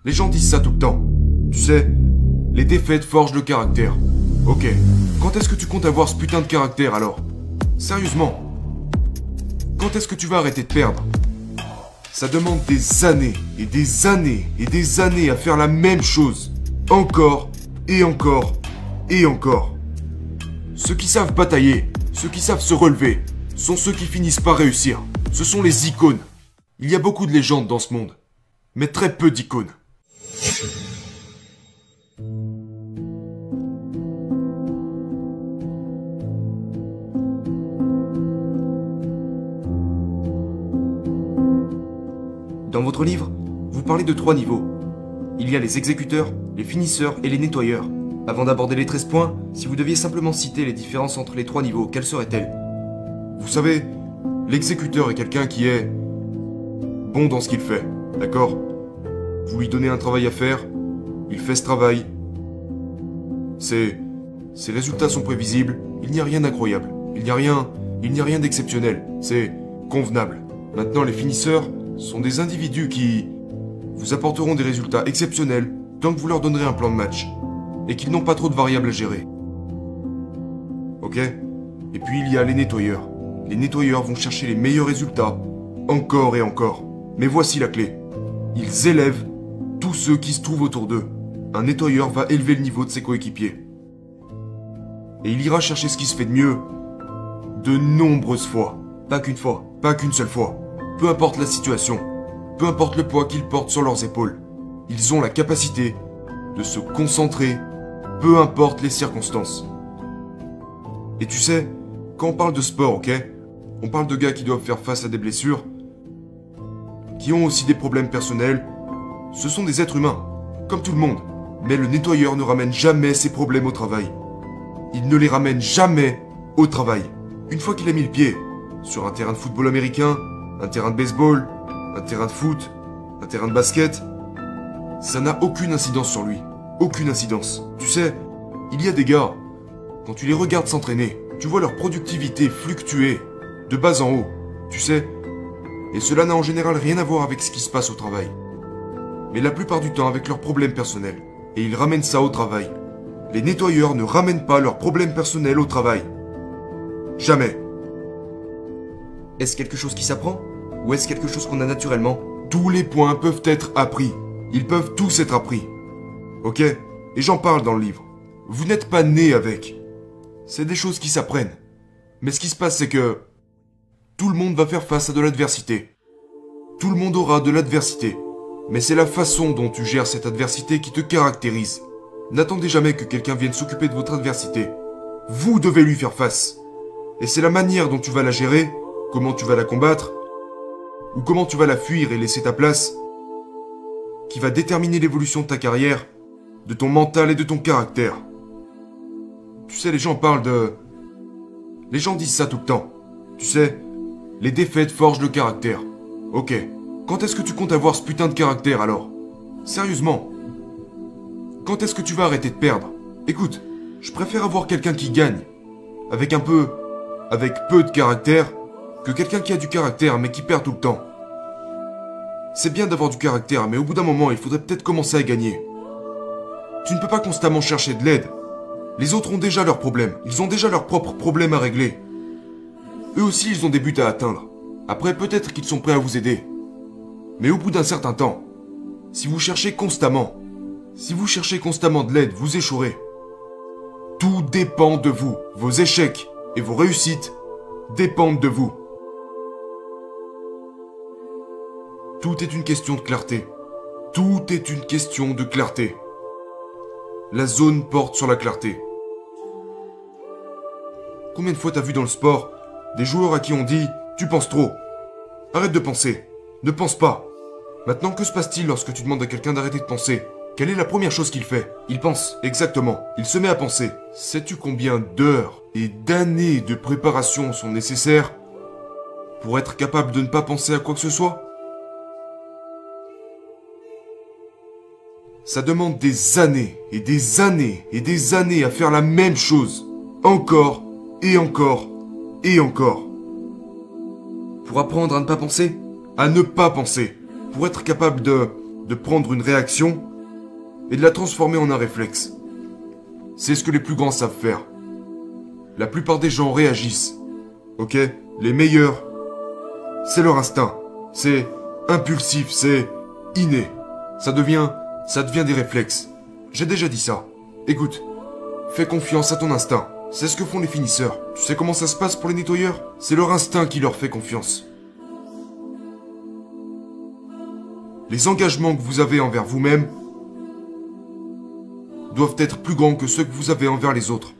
Les gens disent ça tout le temps. Tu sais, les défaites forgent le caractère. Ok, quand est-ce que tu comptes avoir ce putain de caractère alors? Sérieusement? Quand est-ce que tu vas arrêter de perdre? Ça demande des années et des années et des années à faire la même chose. Encore et encore et encore. Ceux qui savent batailler, ceux qui savent se relever, sont ceux qui finissent par réussir. Ce sont les icônes. Il y a beaucoup de légendes dans ce monde, mais très peu d'icônes. Dans votre livre, vous parlez de 3 niveaux. Il y a les exécuteurs, les finisseurs et les nettoyeurs. Avant d'aborder les 13 points, si vous deviez simplement citer les différences entre les 3 niveaux, quelles seraient-elles? Vous savez, l'exécuteur est quelqu'un qui est bon dans ce qu'il fait, d'accord? Vous lui donnez un travail à faire, il fait ce travail. Ses résultats sont prévisibles, il n'y a rien d'incroyable, il n'y a rien d'exceptionnel, c'est convenable. Maintenant, les finisseurs sont des individus qui vous apporteront des résultats exceptionnels tant que vous leur donnerez un plan de match et qu'ils n'ont pas trop de variables à gérer. Ok? Et puis il y a les nettoyeurs. Les nettoyeurs vont chercher les meilleurs résultats, encore et encore. Mais voici la clé. Ils élèvent tous ceux qui se trouvent autour d'eux. Un nettoyeur va élever le niveau de ses coéquipiers. Et il ira chercher ce qui se fait de mieux de nombreuses fois. Pas qu'une fois, pas qu'une seule fois. Peu importe la situation, peu importe le poids qu'ils portent sur leurs épaules, ils ont la capacité de se concentrer, peu importe les circonstances. Et tu sais, quand on parle de sport, ok, on parle de gars qui doivent faire face à des blessures, qui ont aussi des problèmes personnels. Ce sont des êtres humains, comme tout le monde. Mais le nettoyeur ne ramène jamais ses problèmes au travail. Il ne les ramène jamais au travail. Une fois qu'il a mis le pied sur un terrain de football américain, un terrain de baseball, un terrain de foot, un terrain de basket, ça n'a aucune incidence sur lui. Aucune incidence. Tu sais, il y a des gars, quand tu les regardes s'entraîner, tu vois leur productivité fluctuer de bas en haut, tu sais, et cela n'a en général rien à voir avec ce qui se passe au travail. Mais la plupart du temps avec leurs problèmes personnels. Et ils ramènent ça au travail. Les nettoyeurs ne ramènent pas leurs problèmes personnels au travail. Jamais. Est-ce quelque chose qui s'apprend? Ou est-ce quelque chose qu'on a naturellement? Tous les points peuvent être appris. Ils peuvent tous être appris. Ok? Et j'en parle dans le livre. Vous n'êtes pas né avec. C'est des choses qui s'apprennent. Mais ce qui se passe, c'est que tout le monde va faire face à de l'adversité. Tout le monde aura de l'adversité. Mais c'est la façon dont tu gères cette adversité qui te caractérise. N'attendez jamais que quelqu'un vienne s'occuper de votre adversité. Vous devez lui faire face. Et c'est la manière dont tu vas la gérer, comment tu vas la combattre, ou comment tu vas la fuir et laisser ta place, qui va déterminer l'évolution de ta carrière, de ton mental et de ton caractère. Tu sais, les gens parlent de... Les gens disent ça tout le temps. Tu sais, les défaites forgent le caractère. Ok, quand est-ce que tu comptes avoir ce putain de caractère alors? Sérieusement? Quand est-ce que tu vas arrêter de perdre? Écoute, je préfère avoir quelqu'un qui gagne, avec peu de caractère, que quelqu'un qui a du caractère mais qui perd tout le temps. C'est bien d'avoir du caractère, mais au bout d'un moment, il faudrait peut-être commencer à gagner. Tu ne peux pas constamment chercher de l'aide. Les autres ont déjà leurs problèmes, ils ont déjà leurs propres problèmes à régler. Eux aussi, ils ont des buts à atteindre. Après, peut-être qu'ils sont prêts à vous aider. Mais au bout d'un certain temps, si vous cherchez constamment de l'aide, vous échouerez. Tout dépend de vous. Vos échecs et vos réussites dépendent de vous. Tout est une question de clarté. Tout est une question de clarté. La zone porte sur la clarté. Combien de fois t'as vu dans le sport des joueurs à qui on dit « Tu penses trop ». Arrête de penser. Ne pense pas. Maintenant, que se passe-t-il lorsque tu demandes à quelqu'un d'arrêter de penser? Quelle est la première chose qu'il fait? Il pense. Exactement. Il se met à penser. Sais-tu combien d'heures et d'années de préparation sont nécessaires pour être capable de ne pas penser à quoi que ce soit? Ça demande des années et des années et des années à faire la même chose. Encore et encore et encore. Pour apprendre à ne pas penser? À ne pas penser. Pour être capable de prendre une réaction et de la transformer en un réflexe. C'est ce que les plus grands savent faire. La plupart des gens réagissent. Ok? Les meilleurs, c'est leur instinct. C'est impulsif, c'est inné. Ça devient des réflexes. J'ai déjà dit ça. Écoute, fais confiance à ton instinct. C'est ce que font les finisseurs. Tu sais comment ça se passe pour les nettoyeurs? C'est leur instinct qui leur fait confiance. Les engagements que vous avez envers vous-même doivent être plus grands que ceux que vous avez envers les autres.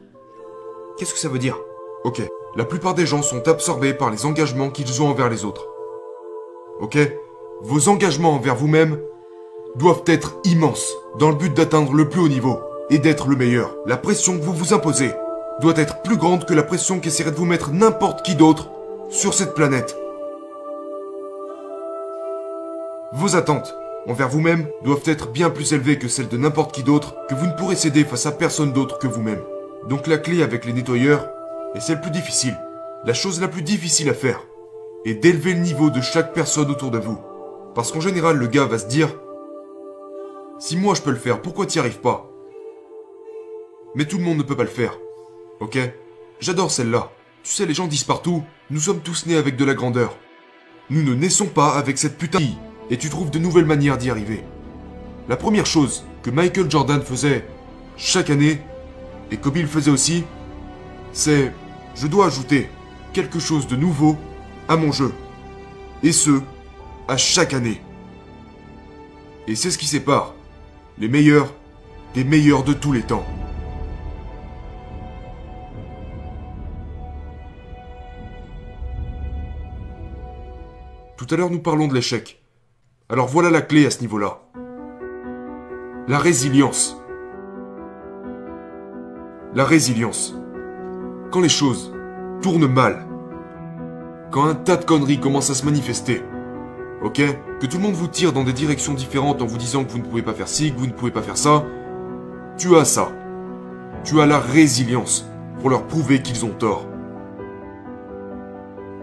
Qu'est-ce que ça veut dire? Ok, la plupart des gens sont absorbés par les engagements qu'ils ont envers les autres. Ok? Vos engagements envers vous-même doivent être immenses, dans le but d'atteindre le plus haut niveau et d'être le meilleur. La pression que vous vous imposez doit être plus grande que la pression qu'essaierait de vous mettre n'importe qui d'autre sur cette planète. Vos attentes envers vous-même doivent être bien plus élevées que celles de n'importe qui d'autre, que vous ne pourrez céder face à personne d'autre que vous-même. Donc la clé avec les nettoyeurs, et c'est le plus difficile, la chose la plus difficile à faire, est d'élever le niveau de chaque personne autour de vous. Parce qu'en général, le gars va se dire « Si moi je peux le faire, pourquoi t'y arrives pas ?» Mais tout le monde ne peut pas le faire. Ok? J'adore celle-là. Tu sais, les gens disent partout « Nous sommes tous nés avec de la grandeur. » Nous ne naissons pas avec cette putain de... Et tu trouves de nouvelles manières d'y arriver. La première chose que Michael Jordan faisait chaque année, et Kobe le faisait aussi, c'est « Je dois ajouter quelque chose de nouveau à mon jeu. » Et ce, à chaque année. Et c'est ce qui sépare les meilleurs des meilleurs de tous les temps. Tout à l'heure, nous parlons de l'échec. Alors voilà la clé à ce niveau-là. La résilience. La résilience. Quand les choses tournent mal, quand un tas de conneries commencent à se manifester, ok? Que tout le monde vous tire dans des directions différentes en vous disant que vous ne pouvez pas faire ci, que vous ne pouvez pas faire ça, tu as ça. Tu as la résilience pour leur prouver qu'ils ont tort.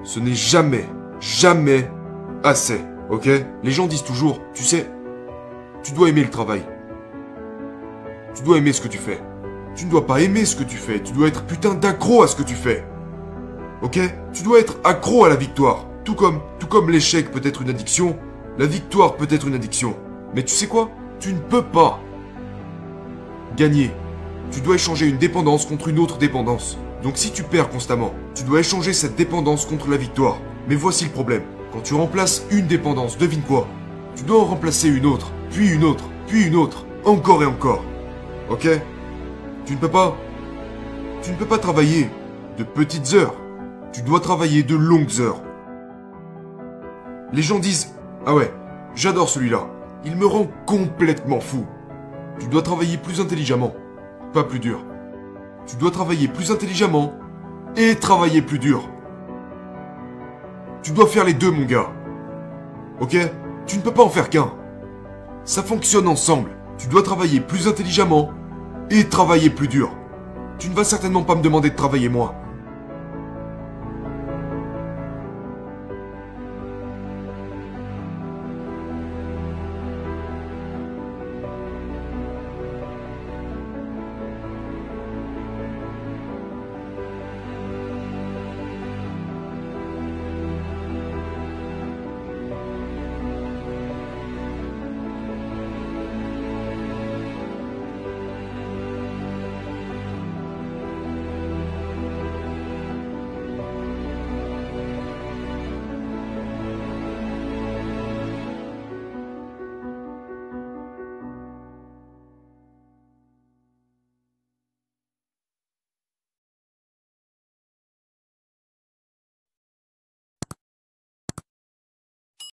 Ce n'est jamais, jamais assez, ok? Les gens disent toujours, tu sais, tu dois aimer le travail. Tu dois aimer ce que tu fais. Tu ne dois pas aimer ce que tu fais, tu dois être putain d'accro à ce que tu fais. Ok? Tu dois être accro à la victoire. Tout comme l'échec peut être une addiction, la victoire peut être une addiction. Mais tu sais quoi? Tu ne peux pas gagner. Tu dois échanger une dépendance contre une autre dépendance. Donc si tu perds constamment, tu dois échanger cette dépendance contre la victoire. Mais voici le problème. Quand tu remplaces une dépendance, devine quoi? Tu dois en remplacer une autre, puis une autre, puis une autre, encore et encore. Ok? Tu ne peux pas travailler de petites heures. Tu dois travailler de longues heures. Les gens disent « Ah ouais, j'adore celui-là. Il me rend complètement fou. » Tu dois travailler plus intelligemment, pas plus dur. Tu dois travailler plus intelligemment et travailler plus dur. Tu dois faire les deux, mon gars. Ok? Tu ne peux pas en faire qu'un. Ça fonctionne ensemble. Tu dois travailler plus intelligemment et travailler plus dur. Tu ne vas certainement pas me demander de travailler moins.